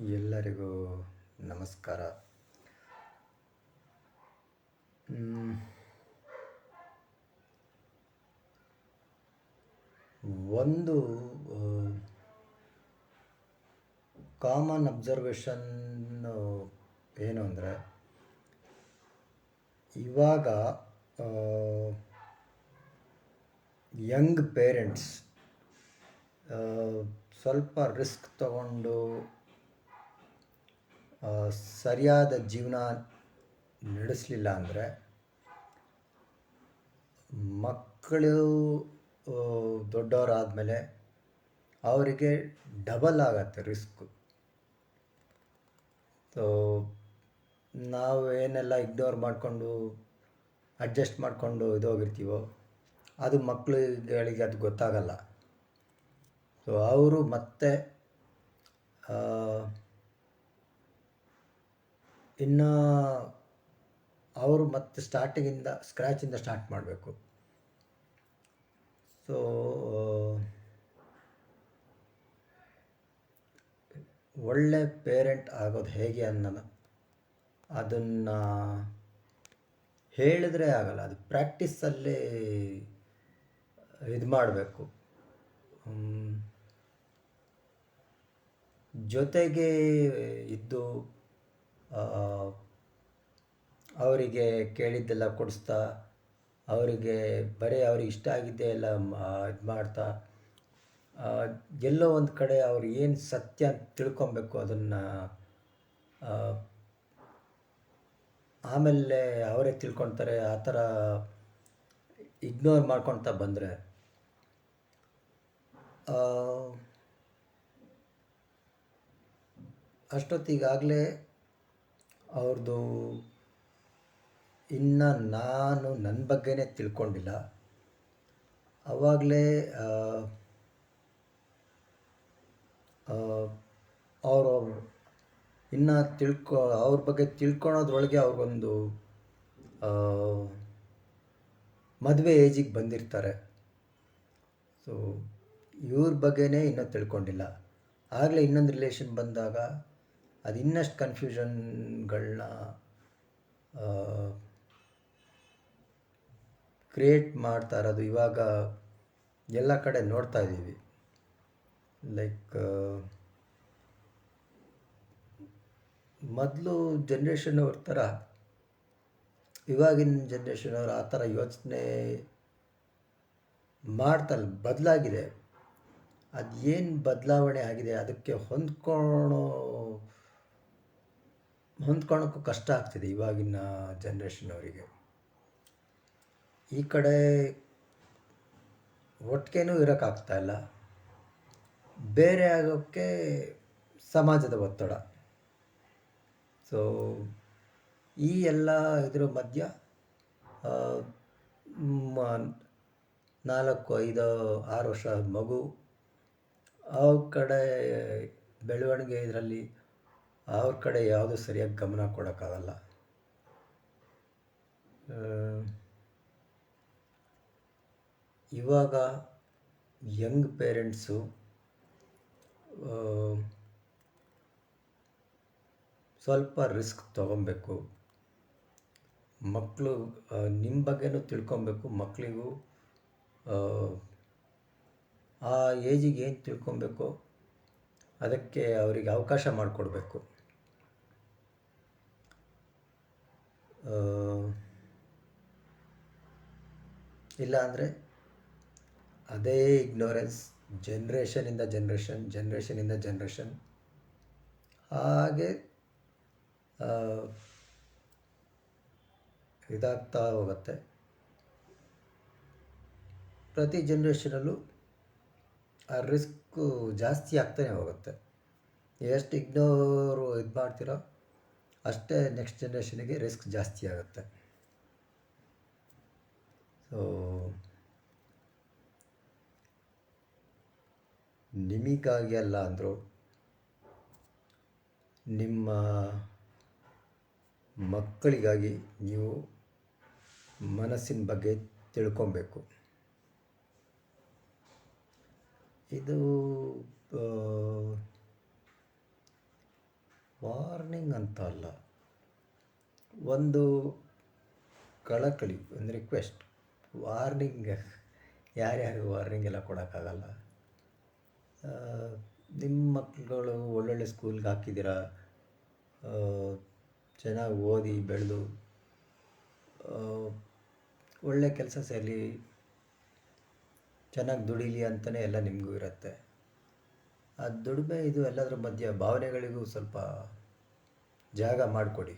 ಎಲ್ಲರಿಗೂ ನಮಸ್ಕಾರ. ಮ್, ಒಂದು ಕಾಮನ್ ಅಬ್ಸರ್ವೇಷನ್ ಏನು ಅಂದರೆ, ಇವಾಗ ಯಂಗ್ ಪೇರೆಂಟ್ಸ್ ಸ್ವಲ್ಪ ರಿಸ್ಕ್ ತಗೊಂಡು ಸರಿಯಾದ ಜೀವನ ನಡೆಸಲಿಲ್ಲ ಅಂದರೆ ಮಕ್ಕಳು ದೊಡ್ಡವರಾದಮೇಲೆ ಅವರಿಗೆ ಡಬಲ್ ಆಗತ್ತೆ ರಿಸ್ಕು. ಸೊ ನಾವು ಏನೆಲ್ಲ ಇಗ್ನೋರ್ ಮಾಡಿಕೊಂಡು ಅಡ್ಜಸ್ಟ್ ಮಾಡಿಕೊಂಡು ಇದೋಗಿರ್ತೀವೋ ಅದು ಮಕ್ಕಳುಗಳಿಗೆ ಅದು ಗೊತ್ತಾಗಲ್ಲ. ಸೊ ಅವರು ಮತ್ತೆ ಇನ್ನು ಅವರು ಮತ್ತೆ ಸ್ಕ್ರ್ಯಾಚಿಂದ ಸ್ಟಾರ್ಟ್ ಮಾಡಬೇಕು. ಸೊ ಒಳ್ಳೆ ಪೇರೆಂಟ್ ಆಗೋದು ಹೇಗೆ ಅನ್ನೋದು ಅದನ್ನು ಹೇಳಿದ್ರೆ ಆಗಲ್ಲ, ಅದು ಪ್ರಾಕ್ಟೀಸಲ್ಲಿ ಇದು ಮಾಡಬೇಕು. ಜೊತೆಗೆ ಇದ್ದು ಅವರಿಗೆ ಕೇಳಿದ್ದೆಲ್ಲ ಕೊಡಿಸ್ತಾ, ಅವರಿಗೆ ಅವ್ರಿಗೆ ಇಷ್ಟ ಆಗಿದ್ದೆ ಎಲ್ಲ ಇದು ಮಾಡ್ತಾ, ಎಲ್ಲೋ ಒಂದು ಕಡೆ ಅವ್ರು ಏನು ಸತ್ಯ ಅಂತ ತಿಳ್ಕೊಬೇಕು ಅದನ್ನು ಆಮೇಲೆ ಅವರೇ ತಿಳ್ಕೊಳ್ತಾರೆ. ಆ ಥರ ಇಗ್ನೋರ್ ಮಾಡ್ಕೊಳ್ತಾ ಬಂದರೆ ಅಷ್ಟೊತ್ತಿಗಾಗಲೇ ಅವ್ರದ್ದು ಇನ್ನು ನಾನು ನನ್ನ ಬಗ್ಗೆನೇ ತಿಳ್ಕೊಂಡಿಲ್ಲ. ಆವಾಗಲೇ ಅವರು ಇನ್ನು ಅವ್ರ ಬಗ್ಗೆ ತಿಳ್ಕೊಳೋದ್ರೊಳಗೆ ಅವ್ರಿಗೊಂದು ಮದುವೆ ಏಜಿಗೆ ಬಂದಿರ್ತಾರೆ. ಸೊ ಇವ್ರ ಬಗ್ಗೆನೇ ಇನ್ನೂ ತಿಳ್ಕೊಂಡಿಲ್ಲ. ಆಗಲೇ ಇನ್ನೊಂದು ರಿಲೇಷನ್ ಬಂದಾಗ ಅದು ಇನ್ನಷ್ಟು ಕನ್ಫ್ಯೂಷನ್ಗಳನ್ನ ಕ್ರಿಯೇಟ್ ಮಾಡ್ತಾ ಇರೋದು ಇವಾಗ ಎಲ್ಲ ಕಡೆ ನೋಡ್ತಾ ಇದ್ದೀವಿ. ಲೈಕ್ ಮೊದಲು ಜನ್ರೇಷನ್ನವ್ರ ಥರ ಇವಾಗಿನ ಜನ್ರೇಷನವ್ರು ಆ ಥರ ಯೋಚನೆ ಮಾಡ್ತಲ್ಲ, ಬದಲಾಗಿದೆ. ಅದು ಏನು ಬದಲಾವಣೆ ಆಗಿದೆ ಅದಕ್ಕೆ ಹೊಂದ್ಕೊಳಕ್ಕೂ ಕಷ್ಟ ಆಗ್ತಿದೆ ಇವಾಗಿನ ಜನ್ರೇಷನವರಿಗೆ. ಈ ಕಡೆ ಒಟ್ಟಿಗೆನೂ ಇರೋಕ್ಕಾಗ್ತಾಯಿಲ್ಲ, ಬೇರೆ ಆಗೋಕ್ಕೆ ಸಮಾಜದ ಒತ್ತಡ. ಸೊ ಈ ಎಲ್ಲ ಇದರ ಮಧ್ಯ 4, 5, 6 ವರ್ಷ ಮಗು ಅವ್ರ ಕಡೆ ಬೆಳವಣಿಗೆ ಇದರಲ್ಲಿ ಅವ್ರ ಕಡೆ ಯಾವುದೂ ಸರಿಯಾಗಿ ಗಮನ ಕೊಡೋಕ್ಕಾಗಲ್ಲ. ಇವಾಗ ಯಂಗ್ ಪೇರೆಂಟ್ಸು ಸ್ವಲ್ಪ ರಿಸ್ಕ್ ತೊಗೊಬೇಕು. ಮಕ್ಕಳು ನಿಮ್ಮ ಬಗ್ಗೆನೂ ತಿಳ್ಕೊಬೇಕು, ಮಕ್ಕಳಿಗೂ ಆ ಏಜಿಗೆ ಏನು ತಿಳ್ಕೊಬೇಕು ಅದಕ್ಕೆ ಅವರಿಗೆ ಅವಕಾಶ ಮಾಡಿಕೊಡ್ಬೇಕು. ಇಲ್ಲಾಂದರೆ ಅದೇ ಇಗ್ನೋರೆನ್ಸ್ ಜನ್ರೇಷನಿಂದ ಜನ್ರೇಷನ್ ಹಾಗೆ ಇದಾಗ್ತಾ ಹೋಗುತ್ತೆ. ಪ್ರತಿ ಜನ್ರೇಷನಲ್ಲೂ ಆ ರಿಸ್ಕು ಜಾಸ್ತಿ ಆಗ್ತಾನೆ ಹೋಗುತ್ತೆ. ಎಷ್ಟು ಇಗ್ನೋರು ಇದು ಮಾಡ್ತೀರೋ ಅಷ್ಟೇ ನೆಕ್ಸ್ಟ್ ಜನ್ರೇಷನಿಗೆ ರಿಸ್ಕ್ ಜಾಸ್ತಿ ಆಗುತ್ತೆ. ಸೊ ನಿಮಗಾಗಿ ಅಲ್ಲ ಅಂದರೂ ನಿಮ್ಮ ಮಕ್ಕಳಿಗಾಗಿ ನೀವು ಮನಸ್ಸಿನ ಬಗ್ಗೆ ತಿಳ್ಕೊಬೇಕು. ಇದು ವಾರ್ನಿಂಗ್ ಅಂತ ಅಲ್ಲ, ಒಂದು ಕಳಕಳಿ, ಒಂದು ರಿಕ್ವೆಸ್ಟ್. ವಾರ್ನಿಂಗ್, ಯಾರ್ಯಾರಿಗೂ ವಾರ್ನಿಂಗ್ ಎಲ್ಲ ಕೊಡೋಕ್ಕಾಗಲ್ಲ. ಆ, ನಿಮ್ಮ ಮಕ್ಕಳುಗಳು ಒಳ್ಳೊಳ್ಳೆ ಸ್ಕೂಲ್ಗೆ ಹಾಕಿದ್ದೀರಾ, ಚೆನ್ನಾಗಿ ಓದಿ ಬೆಳೆದು ಒಳ್ಳೆ ಕೆಲಸ ಸೇರಲಿ, ಚೆನ್ನಾಗಿ ದುಡೀಲಿ ಅಂತಲೇ ಎಲ್ಲ ನಿಮಗೂ ಇರುತ್ತೆ. ಆ ದುಡಿಮೆ ಇದು ಎಲ್ಲದರ ಮಧ್ಯೆ ಭಾವನೆಗಳಿಗೂ ಸ್ವಲ್ಪ ಜಾಗ ಮಾಡಿಕೊಡಿ.